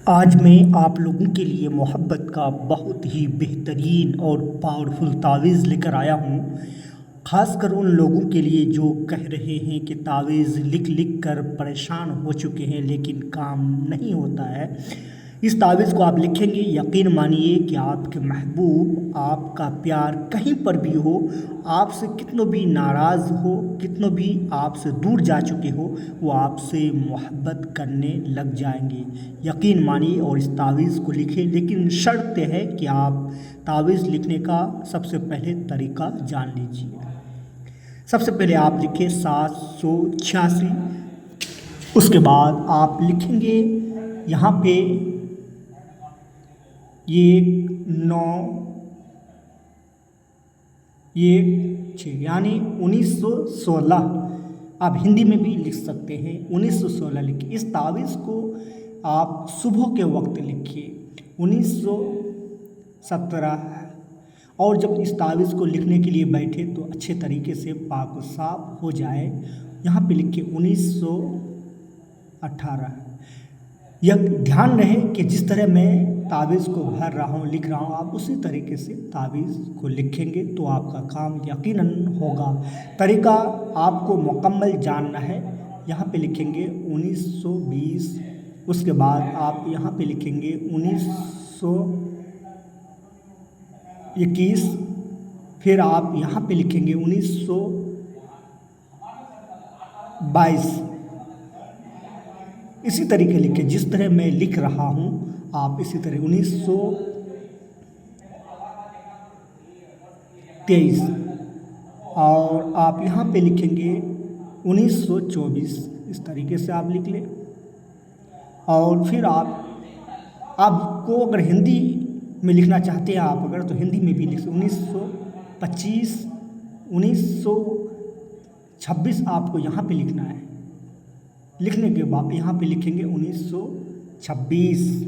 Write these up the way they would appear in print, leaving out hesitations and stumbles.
आज मैं आप लोगों के लिए मोहब्बत का बहुत ही बेहतरीन और पावरफुल तावीज़ लेकर आया हूँ। ख़ासकर उन लोगों के लिए जो कह रहे हैं कि तावीज़ लिख लिख कर परेशान हो चुके हैं लेकिन काम नहीं होता है। इस तावीज़ को आप लिखेंगे, यकीन मानिए कि आपके महबूब, आपका प्यार कहीं पर भी हो, आपसे कितनों भी नाराज़ हो, कितनों भी आपसे दूर जा चुके हो, वो आपसे मोहब्बत करने लग जाएंगे। यकीन मानिए और इस तावीज़ को लिखें, लेकिन शर्त है कि आप तावीज़ लिखने का सबसे पहले तरीका जान लीजिए। सबसे पहले आप लिखें 786। उसके बाद आप लिखेंगे यहाँ पे ये 9 1 6 यानी 1916। आप हिंदी में भी लिख सकते हैं, 1916 लिखिए। इस तावीज़ को आप सुबह के वक्त लिखिए, 1917। और जब इस तावीज़ को लिखने के लिए बैठे तो अच्छे तरीके से पाक व साफ हो जाए। यहाँ पे लिखिए 1918। यह ध्यान रहे कि जिस तरह मैं तावीज़ को भर रहा हूँ, लिख रहा हूँ, आप उसी तरीके से तावीज़ को लिखेंगे तो आपका काम यकीनन होगा। तरीका आपको मुकम्मल जानना है। यहाँ पे लिखेंगे 1920। उसके बाद आप यहाँ पे लिखेंगे 1921। फिर आप यहाँ पे लिखेंगे 1922। इसी तरीके लिखें, जिस तरह मैं लिख रहा हूँ आप इसी तरह 1923। और आप यहाँ पे लिखेंगे 1924। इस तरीके से आप लिख लें। और फिर आपको अगर हिंदी में लिखना चाहते हैं आप अगर, तो हिंदी में भी लिख सकते 1925 1926 आपको यहाँ पे लिखना है। लिखने के बाद यहाँ पे लिखेंगे 1926।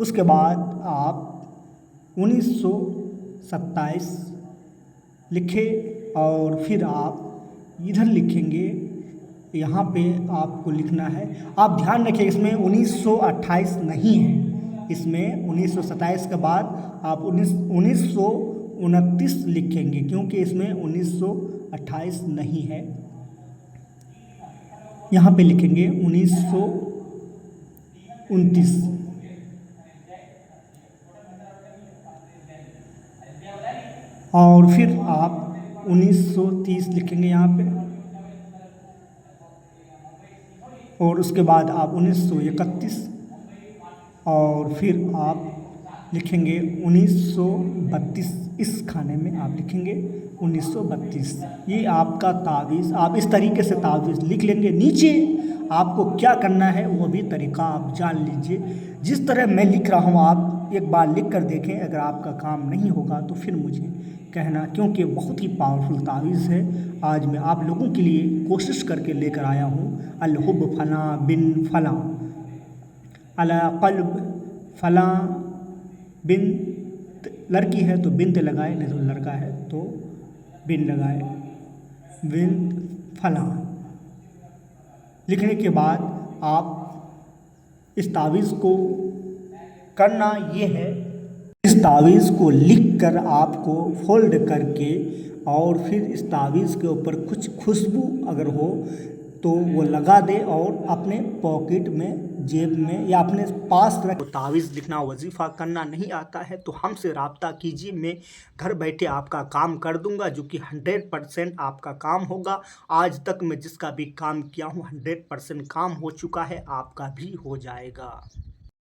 उसके बाद आप 1927 लिखें और फिर आप इधर लिखेंगे, यहाँ पे आपको लिखना है। आप ध्यान रखिए इसमें 1928 नहीं है, इसमें 1927 के बाद आप 1929 लिखेंगे क्योंकि इसमें 1928 नहीं है। यहाँ पे लिखेंगे 1929। और फिर आप 1930 लिखेंगे यहाँ पे। और उसके बाद आप 1931। और फिर आप लिखेंगे 1932। इस खाने में आप लिखेंगे 1932। ये आपका तावीज़, आप इस तरीके से तावीज़ लिख लेंगे। नीचे आपको क्या करना है वो भी तरीका आप जान लीजिए। जिस तरह मैं लिख रहा हूँ आप एक बार लिख कर देखें, अगर आपका काम नहीं होगा तो फिर मुझे कहना, क्योंकि बहुत ही पावरफुल तावीज़ है। आज मैं आप लोगों के लिए कोशिश करके लेकर आया हूँ। अल-हुब फलां बिन फलां, अला क़ल्ब फलां बिन, लड़की है तो बिन्त लगाए, नहीं तो लड़का है तो बिन लगाए, बिन फलां। लिखने के बाद आप इस तावीज़ को करना ये है, इस तावीज़ को लिखकर आपको फोल्ड करके और फिर इस तावीज़ के ऊपर कुछ खुशबू अगर हो तो वो लगा दे और अपने पॉकेट में, जेब में या अपने पास रख। तावीज़ लिखना वजीफ़ा करना नहीं आता है तो हमसे रब्ता कीजिए, मैं घर बैठे आपका काम कर दूंगा, जो कि 100% आपका काम होगा। आज तक मैं जिसका भी काम किया हूँ 100% काम हो चुका है, आपका भी हो जाएगा।